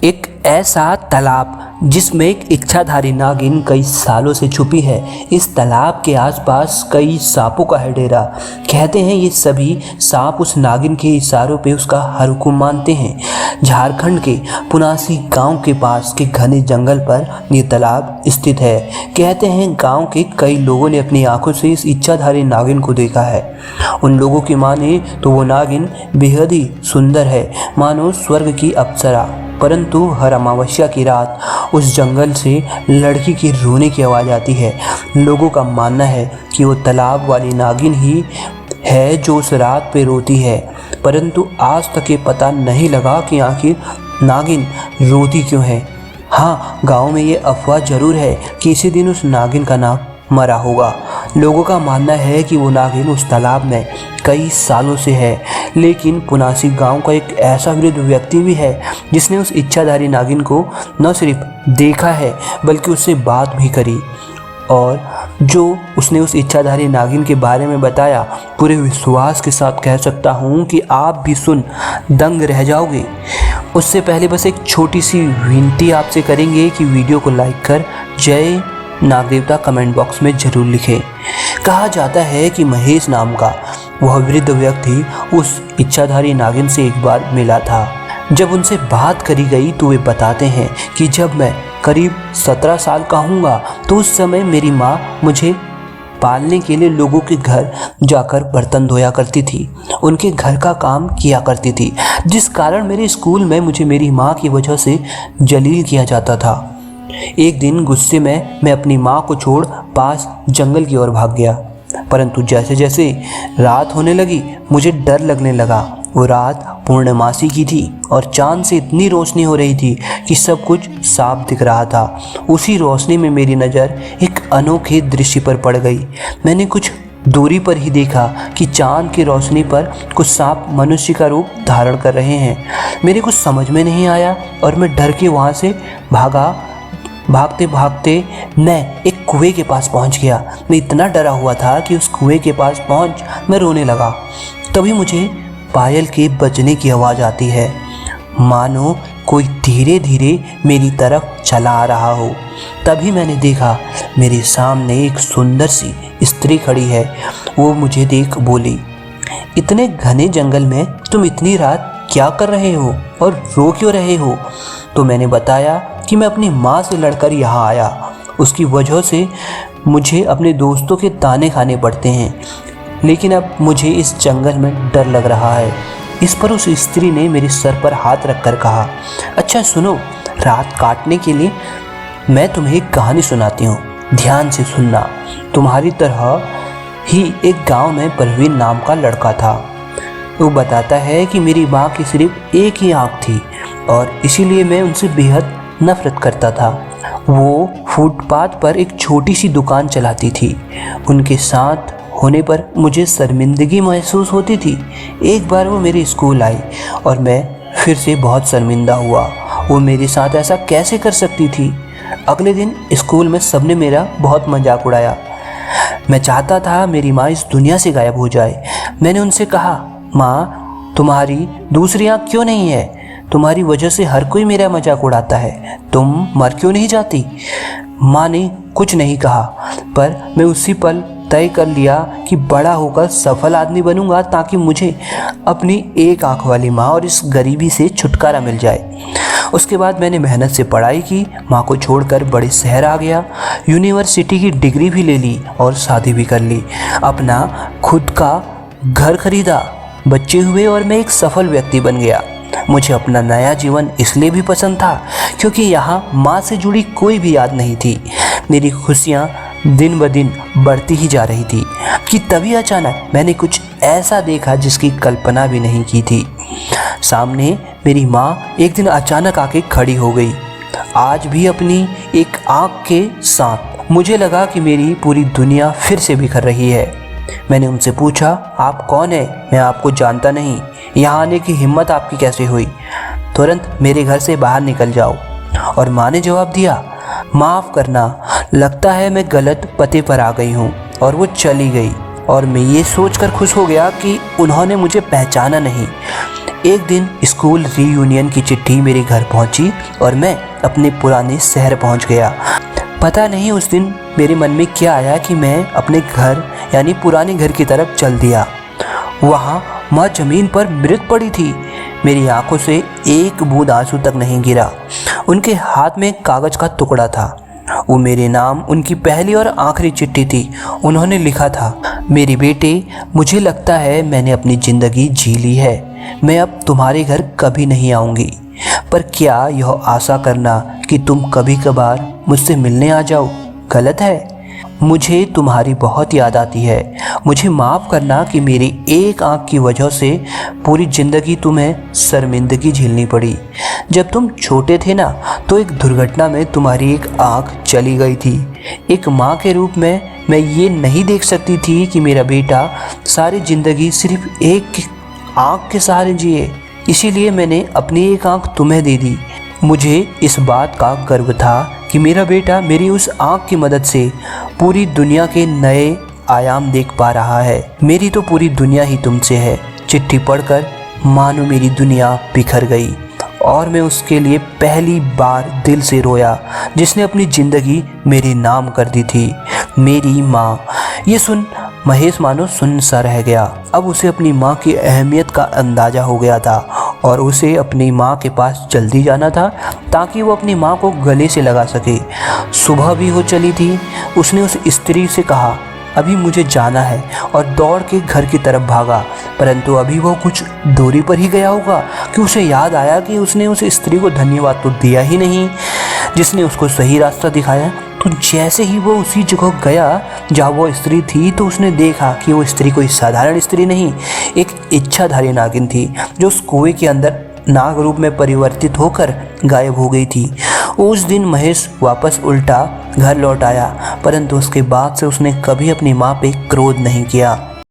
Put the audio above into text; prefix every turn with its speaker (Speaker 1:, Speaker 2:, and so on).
Speaker 1: एक ऐसा तालाब जिसमें एक इच्छाधारी नागिन कई सालों से छुपी है। इस तालाब के आसपास कई सांपों का है डेरा। कहते हैं ये सभी सांप उस नागिन के इशारों पे उसका हर हुक्म मानते हैं। झारखंड के पुनासी गांव के पास के घने जंगल पर ये तालाब स्थित है। कहते हैं गांव के कई लोगों ने अपनी आंखों से इस इच्छाधारी नागिन को देखा है। उन लोगों की माने तो वो नागिन बेहद ही सुंदर है, मानो स्वर्ग की अप्सरा। परंतु हर अमावस्या की रात उस जंगल से लड़की के रोने की आवाज़ आती है। लोगों का मानना है कि वो तालाब वाली नागिन ही है जो उस रात पे रोती है। परंतु आज तक ये पता नहीं लगा कि आखिर नागिन रोती क्यों है। हाँ, गांव में ये अफवाह जरूर है कि इसी दिन उस नागिन का नाम मरा होगा। लोगों का मानना है कि वो नागिन उस तालाब में कई सालों से है, लेकिन पुनासी गांव का एक ऐसा वृद्ध व्यक्ति भी है जिसने उस इच्छाधारी नागिन को न सिर्फ देखा है बल्कि उससे बात भी करी। और जो उसने उस इच्छाधारी नागिन के बारे में बताया, पूरे विश्वास के साथ कह सकता हूँ कि आप भी सुन दंग रह जाओगे। उससे पहले बस एक छोटी सी विनती आपसे करेंगे कि वीडियो को लाइक कर जय नागदेवता कमेंट बॉक्स में ज़रूर लिखें। कहा जाता है कि महेश नाम का वह वृद्ध व्यक्ति उस इच्छाधारी नागिन से एक बार मिला था। जब उनसे बात करी गई तो वे बताते हैं कि जब मैं करीब 17 साल का हूँगा तो उस समय मेरी माँ मुझे पालने के लिए लोगों के घर जाकर बर्तन धोया करती थी, उनके घर का काम किया करती थी, जिस कारण मेरे स्कूल में मुझे मेरी माँ की वजह से जलील किया जाता था। एक दिन गुस्से में मैं अपनी माँ को छोड़ पास जंगल की ओर भाग गया, परंतु जैसे जैसे रात होने लगी मुझे डर लगने लगा। वो रात पूर्णमासी की थी और चांद से इतनी रोशनी हो रही थी कि सब कुछ साफ दिख रहा था। उसी रोशनी में मेरी नज़र एक अनोखे दृश्य पर पड़ गई। मैंने कुछ दूरी पर ही देखा कि चांद की रोशनी पर कुछ सांप मनुष्य का रूप धारण कर रहे हैं। मेरे कुछ समझ में नहीं आया और मैं डर के वहाँ से भागते भागते मैं एक कुएं के पास पहुंच गया। मैं इतना डरा हुआ था कि उस कुएं के पास पहुंच मैं रोने लगा। तभी मुझे पायल के बजने की आवाज़ आती है, मानो कोई धीरे धीरे मेरी तरफ चला आ रहा हो। तभी मैंने देखा मेरे सामने एक सुंदर सी स्त्री खड़ी है। वो मुझे देख बोली, इतने घने जंगल में तुम इतनी रात क्या कर रहे हो और रो क्यों रहे हो? तो मैंने बताया कि मैं अपनी माँ से लड़कर यहाँ आया। उसकी वजह से मुझे अपने दोस्तों के ताने खाने पड़ते हैं, लेकिन अब मुझे इस जंगल में डर लग रहा है। इस पर उस स्त्री ने मेरे सर पर हाथ रखकर कहा, अच्छा सुनो, रात काटने के लिए मैं तुम्हें एक कहानी सुनाती हूँ, ध्यान से सुनना। तुम्हारी तरह ही एक गांव में परवीन नाम का लड़का था। वो बताता है कि मेरी माँ की सिर्फ एक ही आँख थी और इसीलिए मैं उनसे बेहद नफरत करता था। वो फुटपाथ पर एक छोटी सी दुकान चलाती थी। उनके साथ होने पर मुझे शर्मिंदगी महसूस होती थी। एक बार वो मेरे स्कूल आई और मैं फिर से बहुत शर्मिंदा हुआ। वो मेरे साथ ऐसा कैसे कर सकती थी? अगले दिन स्कूल में सबने मेरा बहुत मजाक उड़ाया। मैं चाहता था मेरी माँ इस दुनिया से गायब हो जाए। मैंने उनसे कहा, माँ तुम्हारी दूसरी आँख क्यों नहीं है? तुम्हारी वजह से हर कोई मेरा मजाक उड़ाता है, तुम मर क्यों नहीं जाती? माँ ने कुछ नहीं कहा, पर मैं उसी पल तय कर लिया कि बड़ा होकर सफल आदमी बनूंगा ताकि मुझे अपनी एक आंख वाली माँ और इस गरीबी से छुटकारा मिल जाए। उसके बाद मैंने मेहनत से पढ़ाई की, माँ को छोड़कर बड़े शहर आ गया, यूनिवर्सिटी की डिग्री भी ले ली और शादी भी कर ली। अपना खुद का घर खरीदा, बच्चे हुए और मैं एक सफल व्यक्ति बन गया। मुझे अपना नया जीवन इसलिए भी पसंद था क्योंकि यहाँ माँ से जुड़ी कोई भी याद नहीं थी। मेरी खुशियाँ दिन ब दिन बढ़ती ही जा रही थी कि तभी अचानक मैंने कुछ ऐसा देखा जिसकी कल्पना भी नहीं की थी। सामने मेरी माँ एक दिन अचानक आके खड़ी हो गई, आज भी अपनी एक आँख के साथ। मुझे लगा कि मेरी पूरी दुनिया फिर से बिखर रही है। मैंने उनसे पूछा, आप कौन है? मैं आपको जानता नहीं, यहाँ आने की हिम्मत आपकी कैसे हुई? तुरंत मेरे घर से बाहर निकल जाओ। और माँ ने जवाब दिया, माफ़ करना, लगता है मैं गलत पते पर आ गई हूँ। और वो चली गई और मैं ये सोचकर खुश हो गया कि उन्होंने मुझे पहचाना नहीं। एक दिन स्कूल रीयूनियन की चिट्ठी मेरे घर पहुंची और मैं अपने पुराने शहर पहुंच गया। पता नहीं उस दिन मेरे मन में क्या आया कि मैं अपने घर यानी पुराने घर की तरफ चल दिया। वहाँ माँ ज़मीन पर मृत पड़ी थी। मेरी आंखों से एक बूंद आंसू तक नहीं गिरा। उनके हाथ में कागज़ का टुकड़ा था। वो मेरे नाम उनकी पहली और आखिरी चिट्ठी थी। उन्होंने लिखा था, मेरे बेटे, मुझे लगता है मैंने अपनी ज़िंदगी जी ली है। मैं अब तुम्हारे घर कभी नहीं आऊँगी, पर क्या यह आशा करना कि तुम कभी कभार मुझसे मिलने आ जाओ गलत है? मुझे तुम्हारी बहुत याद आती है। मुझे माफ़ करना कि मेरी एक आँख की वजह से पूरी ज़िंदगी तुम्हें शर्मिंदगी झेलनी पड़ी। जब तुम छोटे थे ना, तो एक दुर्घटना में तुम्हारी एक आँख चली गई थी। एक माँ के रूप में मैं ये नहीं देख सकती थी कि मेरा बेटा सारी ज़िंदगी सिर्फ एक आँख के सहारे जिए, इसीलिए मैंने अपनी एक आँख तुम्हें दे दी। मुझे इस बात का गर्व था कि मेरा बेटा मेरी उस आँख की मदद से पूरी दुनिया के नए आयाम देख पा रहा है। मेरी तो पूरी दुनिया ही तुमसे है। चिट्ठी पढ़कर मानो मेरी दुनिया बिखर गई और मैं उसके लिए पहली बार दिल से रोया, जिसने अपनी ज़िंदगी मेरे नाम कर दी थी, मेरी माँ। ये सुन महेश मानो सुन्न सा रह गया। अब उसे अपनी माँ की अहमियत का अंदाज़ा हो गया था और उसे अपनी माँ के पास जल्दी जाना था ताकि वो अपनी माँ को गले से लगा सके। सुबह भी हो चली थी। उसने उस स्त्री से कहा, अभी मुझे जाना है, और दौड़ के घर की तरफ भागा। परंतु अभी वो कुछ दूरी पर ही गया होगा कि उसे याद आया कि उसने उस स्त्री को धन्यवाद तो दिया ही नहीं जिसने उसको सही रास्ता दिखाया। तो जैसे ही वो उसी जगह गया जहाँ वो स्त्री थी, तो उसने देखा कि वो स्त्री कोई साधारण स्त्री नहीं, एक इच्छाधारी नागिन थी जो उस कुएं के अंदर नाग रूप में परिवर्तित होकर गायब हो गई थी। उस दिन महेश वापस उल्टा घर लौट आया, परंतु उसके बाद से उसने कभी अपनी माँ पे क्रोध नहीं किया।